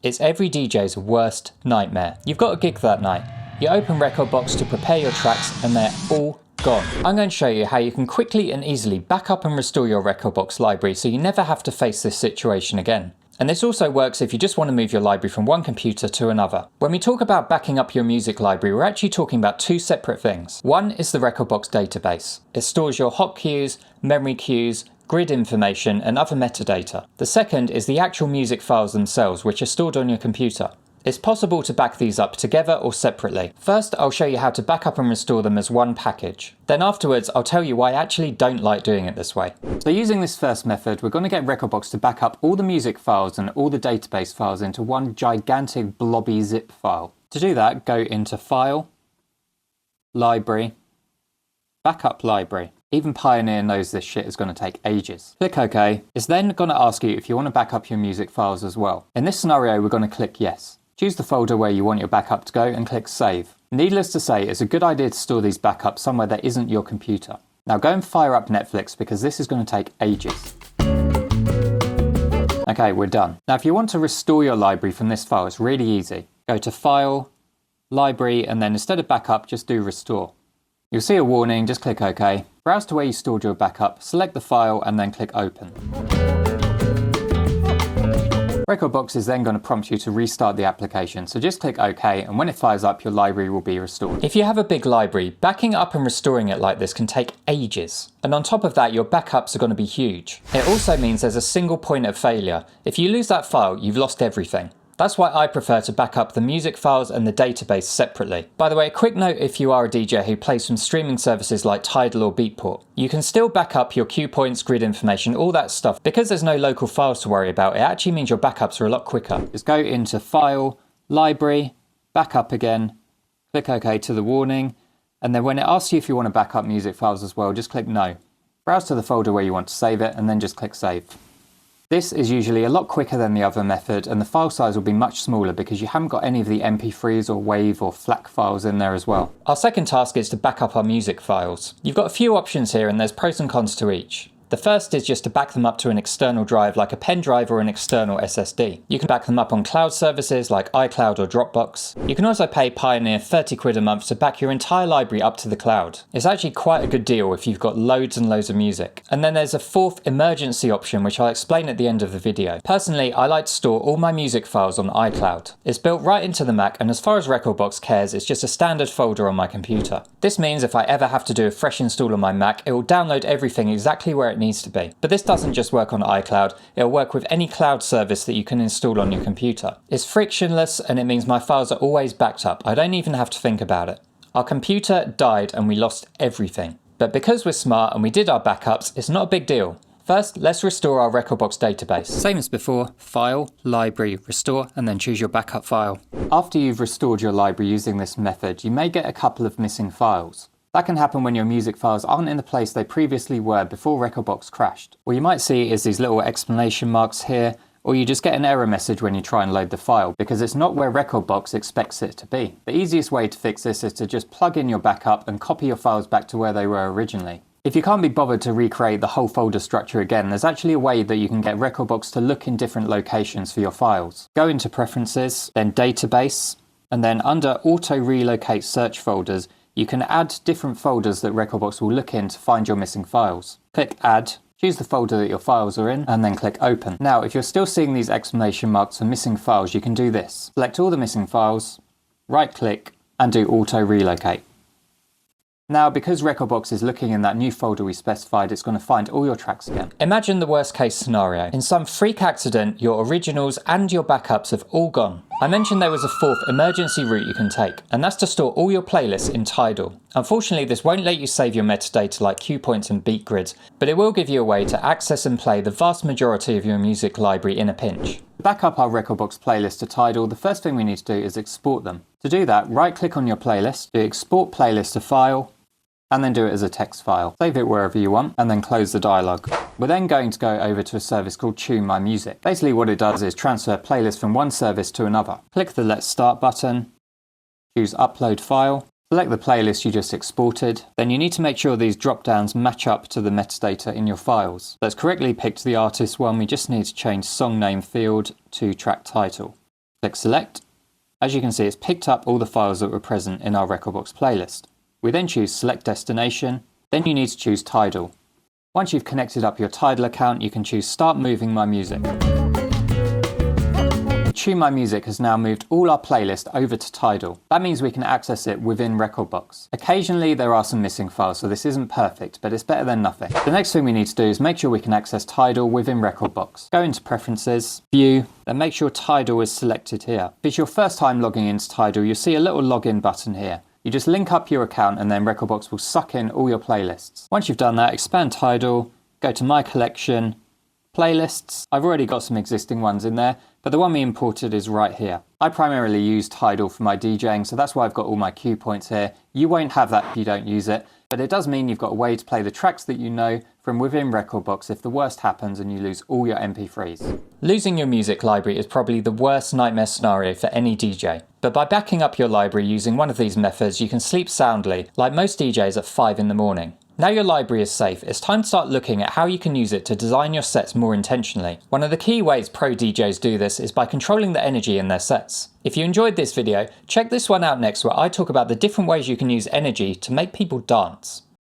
It's every DJ's worst nightmare. You've got a gig that night. You open Rekordbox to prepare your tracks and they're all gone. I'm going to show you how you can quickly and easily back up and restore your Rekordbox library so you never have to face this situation again. And this also works if you just want to move your library from one computer to another. When we talk about backing up your music library, we're actually talking about two separate things. One is the Rekordbox database. It stores your hot cues, memory cues, grid information and other metadata. The second is the actual music files themselves, which are stored on your computer. It's possible to back these up together or separately. First, I'll show you how to back up and restore them as one package. Then afterwards, I'll tell you why I actually don't like doing it this way. So using this first method, we're going to get Rekordbox to back up all the music files and all the database files into one gigantic blobby zip file. To do that, go into File, Library, Backup Library. Even Pioneer knows this shit is going to take ages. Click OK. It's then going to ask you if you want to back up your music files as well. In this scenario, we're going to click Yes. Choose the folder where you want your backup to go and click Save. Needless to say, it's a good idea to store these backups somewhere that isn't your computer. Now go and fire up Netflix because this is going to take ages. Okay, we're done. Now if you want to restore your library from this file, it's really easy. Go to File, Library, and then instead of backup, just do Restore. You'll see a warning, just click OK. Browse to where you stored your backup, select the file, and then click Open. Rekordbox is then going to prompt you to restart the application, so just click OK, and when it fires up, your library will be restored. If you have a big library, backing up and restoring it like this can take ages. And on top of that, your backups are going to be huge. It also means there's a single point of failure. If you lose that file, you've lost everything. That's why I prefer to back up the music files and the database separately. By the way, a quick note if you are a DJ who plays from streaming services like Tidal or Beatport. You can still back up your cue points, grid information, all that stuff. Because there's no local files to worry about, it actually means your backups are a lot quicker. Just go into File, Library, Backup again, click OK to the warning, and then when it asks you if you want to back up music files as well, just click No. Browse to the folder where you want to save it, and then just click Save. This is usually a lot quicker than the other method, and the file size will be much smaller because you haven't got any of the MP3s or WAV or FLAC files in there as well. Our second task is to back up our music files. You've got a few options here and there's pros and cons to each. The first is just to back them up to an external drive like a pen drive or an external SSD. You can back them up on cloud services like iCloud or Dropbox. You can also pay Pioneer 30 quid a month to back your entire library up to the cloud. It's actually quite a good deal if you've got loads and loads of music. And then there's a fourth emergency option which I'll explain at the end of the video. Personally, I like to store all my music files on iCloud. It's built right into the Mac, and as far as Rekordbox cares, it's just a standard folder on my computer. This means if I ever have to do a fresh install on my Mac, it will download everything exactly where it needs to be. But this doesn't just work on iCloud, it'll work with any cloud service that you can install on your computer. It's frictionless and it means my files are always backed up. I don't even have to think about it. Our computer died and we lost everything. But because we're smart and we did our backups, it's not a big deal. First, let's restore our Rekordbox database. Same as before, File, Library, Restore, and then choose your backup file. After you've restored your library using this method, you may get a couple of missing files. That can happen when your music files aren't in the place they previously were before Rekordbox crashed. What you might see is these little exclamation marks here, or you just get an error message when you try and load the file because it's not where Rekordbox expects it to be. The easiest way to fix this is to just plug in your backup and copy your files back to where they were originally. If you can't be bothered to recreate the whole folder structure again, there's actually a way that you can get Rekordbox to look in different locations for your files. Go into Preferences, then Database, and then under Auto Relocate Search Folders, you can add different folders that Rekordbox will look in to find your missing files. Click Add, choose the folder that your files are in, and then click Open. Now, if you're still seeing these exclamation marks for missing files, you can do this. Select all the missing files, right-click, and do Auto Relocate. Now, because Rekordbox is looking in that new folder we specified, it's going to find all your tracks again. Imagine the worst case scenario. In some freak accident, your originals and your backups have all gone. I mentioned there was a fourth emergency route you can take, and that's to store all your playlists in Tidal. Unfortunately, this won't let you save your metadata like cue points and beat grids, but it will give you a way to access and play the vast majority of your music library in a pinch. To back up our Rekordbox playlist to Tidal, the first thing we need to do is export them. To do that, right-click on your playlist, do Export Playlist to File, and then do it as a text file. Save it wherever you want, and then close the dialog. We're then going to go over to a service called Tune My Music. Basically what it does is transfer playlists from one service to another. Click the Let's Start button, choose Upload File, select the playlist you just exported, then you need to make sure these drop-downs match up to the metadata in your files. Let's correctly pick the artist one, we just need to change song name field to track title. Click Select. As you can see, it's picked up all the files that were present in our Rekordbox playlist. We then choose Select Destination, then you need to choose Tidal. Once you've connected up your Tidal account, you can choose Start Moving My Music. Tune My Music has now moved all our playlist over to Tidal. That means we can access it within Rekordbox. Occasionally there are some missing files, so this isn't perfect, but it's better than nothing. The next thing we need to do is make sure we can access Tidal within Rekordbox. Go into Preferences, View, then make sure Tidal is selected here. If it's your first time logging into Tidal, you'll see a little login button here. You just link up your account and then Rekordbox will suck in all your playlists. Once you've done that, expand Tidal, go to My Collection, Playlists. I've already got some existing ones in there, but the one we imported is right here. I primarily use Tidal for my DJing, so that's why I've got all my cue points here. You won't have that if you don't use it, but it does mean you've got a way to play the tracks that you know from within Rekordbox if the worst happens and you lose all your MP3s. Losing your music library is probably the worst nightmare scenario for any DJ. But by backing up your library using one of these methods, you can sleep soundly, like most DJs at 5 in the morning. Now your library is safe, it's time to start looking at how you can use it to design your sets more intentionally. One of the key ways pro DJs do this is by controlling the energy in their sets. If you enjoyed this video, check this one out next where I talk about the different ways you can use energy to make people dance.